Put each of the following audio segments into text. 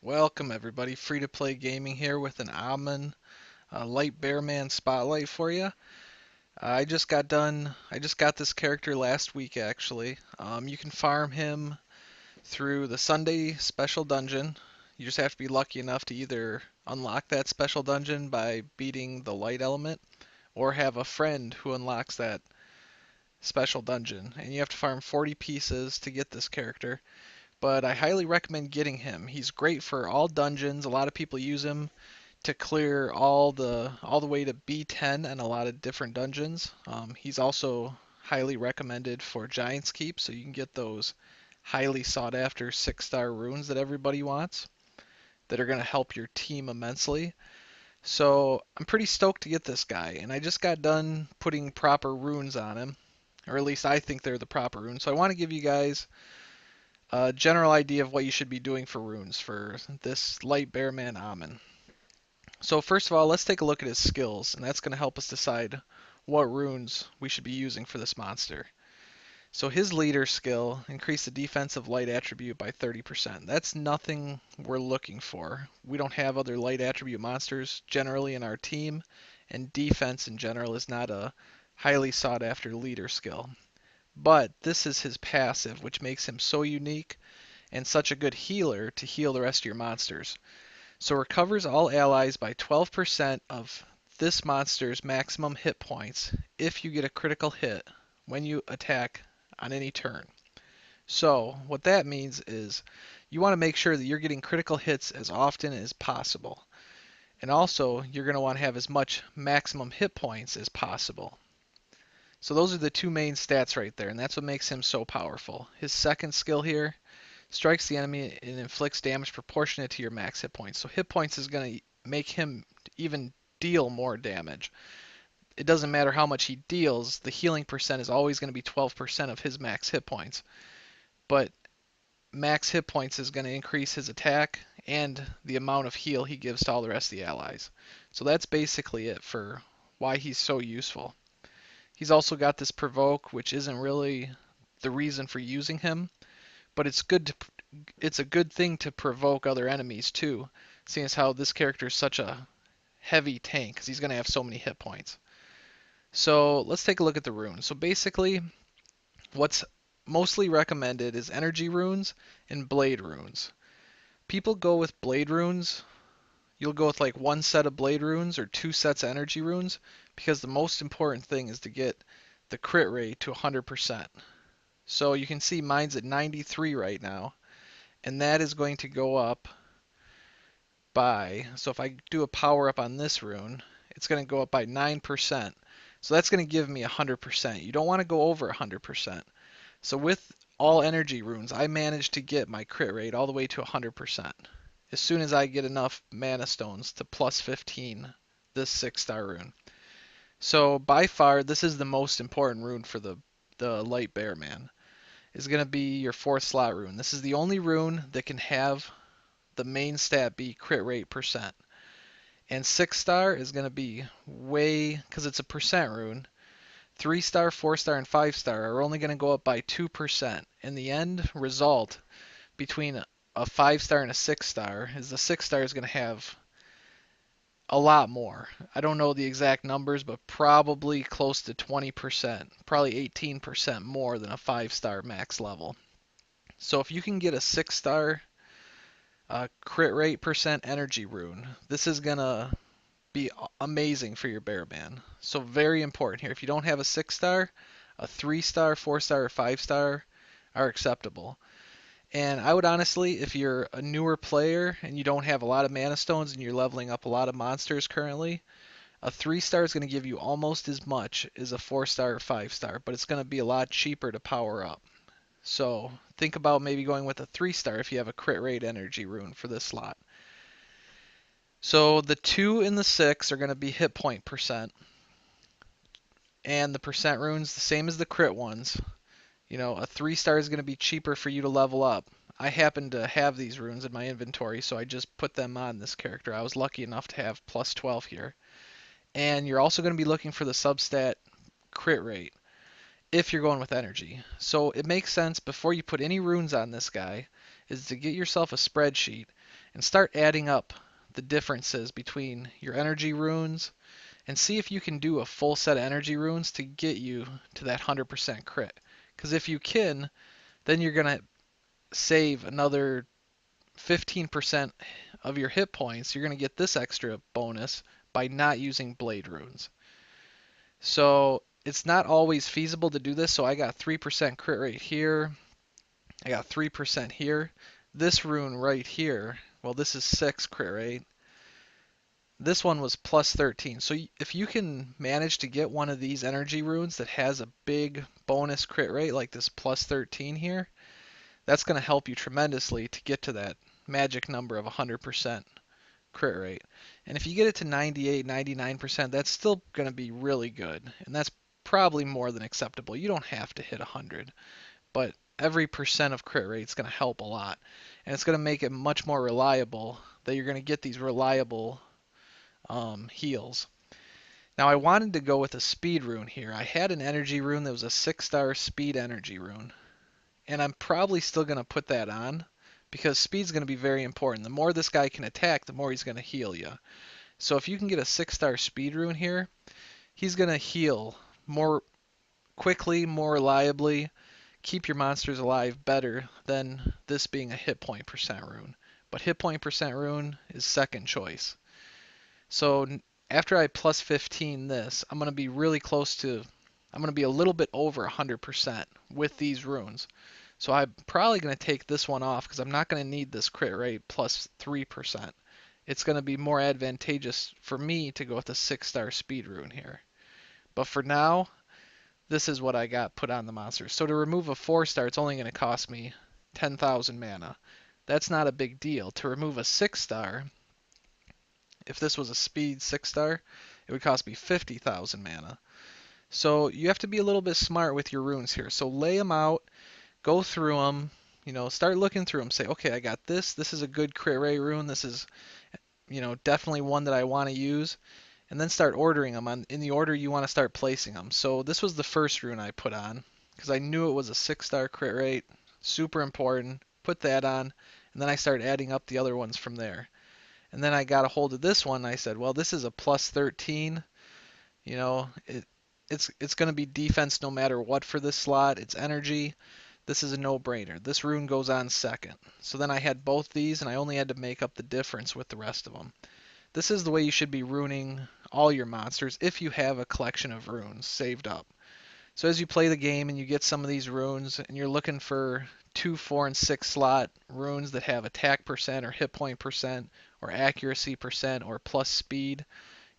Welcome everybody, free to play gaming here with an Ahman light Bearman spotlight for you. I just got this character last week actually. You can farm him through the Sunday special dungeon. You just have to be lucky enough to either unlock that special dungeon by beating the light element or have a friend who unlocks that special dungeon. And you have to farm 40 pieces to get this character. But I highly recommend getting him. He's great for all dungeons. A lot of people use him to clear all the way to B10 and a lot of different dungeons. He's also highly recommended for Giant's Keep, so you can get those highly sought after 6-star runes that everybody wants that are going to help your team immensely. So I'm pretty stoked to get this guy, and I just got done putting proper runes on him, or at least I think they're the proper runes. So I want to give you guys a general idea of what you should be doing for runes for this light Bearman Ahman. So first of all, let's take a look at his skills, and that's going to help us decide what runes we should be using for this monster. So his leader skill, increase the defensive light attribute by 30%. That's nothing we're looking for. We don't have other light attribute monsters generally in our team, and defense in general is not a highly sought after leader skill. But this is his passive, which makes him so unique and such a good healer to heal the rest of your monsters. So recovers all allies by 12% of this monster's maximum hit points if you get a critical hit when you attack on any turn. So what that means is you want to make sure that you're getting critical hits as often as possible. And also you're going to want to have as much maximum hit points as possible. So those are the two main stats right there, and that's what makes him so powerful. His second skill here, strikes the enemy and inflicts damage proportionate to your max hit points. So hit points is going to make him even deal more damage. It doesn't matter how much he deals, the healing percent is always going to be 12% of his max hit points. But max hit points is going to increase his attack and the amount of heal he gives to all the rest of the allies. So that's basically it for why he's so useful. He's also got this provoke, which isn't really the reason for using him, but it's a good thing to provoke other enemies too, seeing as how this character is such a heavy tank because he's going to have so many hit points. So let's take a look at the runes. So basically, what's mostly recommended is energy runes and blade runes. People go with blade runes. You'll go with like one set of blade runes or two sets of energy runes because the most important thing is to get the crit rate to 100%. So you can see mine's at 93 right now, and that is going to go up by, so if I do a power up on this rune, it's going to go up by 9%. So that's going to give me 100%. You don't want to go over 100%. So with all energy runes, I managed to get my crit rate all the way to 100%. As soon as I get enough mana stones to plus 15 this 6-star rune. So by far, this is the most important rune for the light Bearman. Is going to be your 4th slot rune. This is the only rune that can have the main stat be crit rate percent. And 6-star is going to be way, because it's a percent rune, 3-star, 4-star, and 5-star are only going to go up by 2%. And the end result between a 5-star and a 6-star is the 6-star is going to have a lot more. I don't know the exact numbers, but probably close to 20%, probably 18% more than a 5-star max level. So if you can get a 6-star crit rate percent energy rune, this is going to be amazing for your Bearman. So very important here. If you don't have a 6-star, a 3-star, 4-star, or 5-star are acceptable. And I would honestly, if you're a newer player and you don't have a lot of mana stones and you're leveling up a lot of monsters currently, a 3-star is going to give you almost as much as a 4-star or 5-star, but it's going to be a lot cheaper to power up. So think about maybe going with a 3-star if you have a crit rate energy rune for this slot. So the 2 and the 6 are going to be hit point percent. And the percent runes, the same as the crit ones. You know, a 3-star is going to be cheaper for you to level up. I happen to have these runes in my inventory, so I just put them on this character. I was lucky enough to have plus 12 here. And you're also going to be looking for the substat crit rate if you're going with energy. So it makes sense before you put any runes on this guy is to get yourself a spreadsheet and start adding up the differences between your energy runes and see if you can do a full set of energy runes to get you to that 100% crit. Because if you can, then you're going to save another 15% of your hit points. You're going to get this extra bonus by not using blade runes. So it's not always feasible to do this. So I got 3% crit rate here. I got 3% here. This rune right here, well, this is 6 crit rate. This one was plus 13. So if you can manage to get one of these energy runes that has a big bonus crit rate like this plus 13 here, that's going to help you tremendously to get to that magic number of 100% crit rate. And if you get it to 98, 99%, that's still going to be really good. And that's probably more than acceptable. You don't have to hit 100, but every percent of crit rate is going to help a lot. And it's going to make it much more reliable that you're going to get these reliable heals. Now I wanted to go with a speed rune here. I had an energy rune that was a 6-star speed energy rune. And I'm probably still going to put that on because speed's going to be very important. The more this guy can attack, the more he's going to heal you. So if you can get a 6-star speed rune here, he's going to heal more quickly, more reliably, keep your monsters alive better than this being a hit point percent rune. But hit point percent rune is second choice. So after I plus 15 this, I'm going to be really close to, I'm going to be a little bit over 100% with these runes. So I'm probably going to take this one off because I'm not going to need this crit rate plus 3%. It's going to be more advantageous for me to go with a 6-star speed rune here. But for now, this is what I got put on the monster. So to remove a 4-star, it's only going to cost me 10,000 mana. That's not a big deal. To remove a 6-star, if this was a speed 6-star, it would cost me 50,000 mana. So you have to be a little bit smart with your runes here. So lay them out, go through them, start looking through them. Say, okay, I got this. This is a good crit rate rune. This is, definitely one that I want to use. And then start ordering them in the order you want to start placing them. So this was the first rune I put on because I knew it was a 6-star crit rate. Super important. Put that on. And then I started adding up the other ones from there. And then I got a hold of this one. And I said, well, this is a plus 13. It's going to be defense no matter what for this slot. It's energy. This is a no-brainer. This rune goes on second. So then I had both these, and I only had to make up the difference with the rest of them. This is the way you should be runing all your monsters if you have a collection of runes saved up. So as you play the game and you get some of these runes, and you're looking for 2, 4, and 6 slot runes that have attack percent or hit point percent or accuracy percent or plus speed,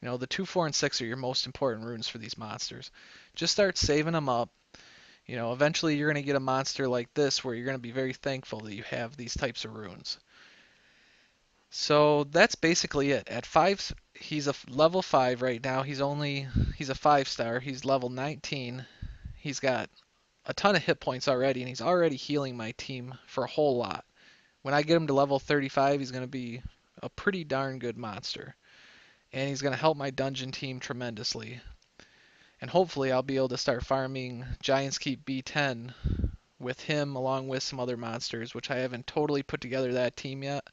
the 2, 4, and 6 are your most important runes for these monsters. Just start saving them up. Eventually you're going to get a monster like this where you're going to be very thankful that you have these types of runes. So that's basically it. At 5, he's a level 5 right now. He's a 5-star. He's level 19. He's got a ton of hit points already, and he's already healing my team for a whole lot. When I get him to level 35, he's going to be a pretty darn good monster. And he's going to help my dungeon team tremendously. And hopefully I'll be able to start farming Giant's Keep B10 with him along with some other monsters, which I haven't totally put together that team yet,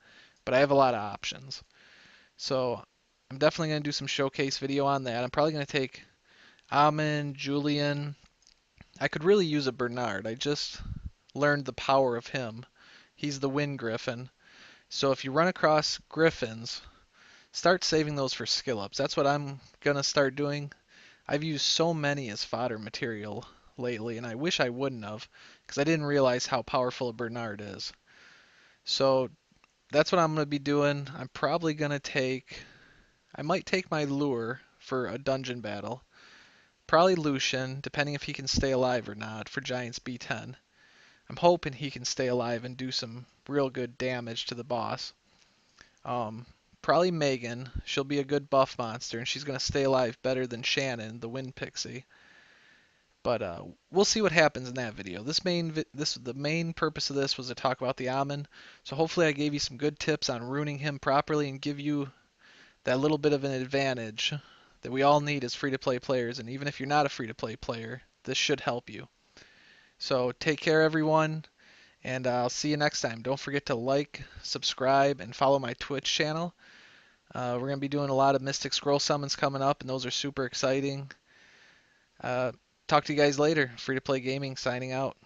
but I have a lot of options. So I'm definitely going to do some showcase video on that. I'm probably going to take Ahman, Julian. I could really use a Bernard. I just learned the power of him. He's the Wind Griffin. So if you run across Griffins, start saving those for skill ups. That's what I'm going to start doing. I've used so many as fodder material lately, and I wish I wouldn't have, because I didn't realize how powerful a Bernard is. So that's what I'm going to be doing. I'm probably going to I might take my lure for a dungeon battle. Probably Lucian, depending if he can stay alive or not, for Giants B10. I'm hoping he can stay alive and do some real good damage to the boss. Probably Megan. She'll be a good buff monster, and she's going to stay alive better than Shannon, the Wind Pixie. But we'll see what happens in that video. The main purpose of this was to talk about the Ahman. So hopefully I gave you some good tips on runing him properly and give you that little bit of an advantage that we all need as free-to-play players. And even if you're not a free-to-play player, this should help you. So take care, everyone. And I'll see you next time. Don't forget to like, subscribe, and follow my Twitch channel. We're going to be doing a lot of Mystic Scroll summons coming up, and those are super exciting. Uh, Talk to you guys later. Free to Play Gaming signing out.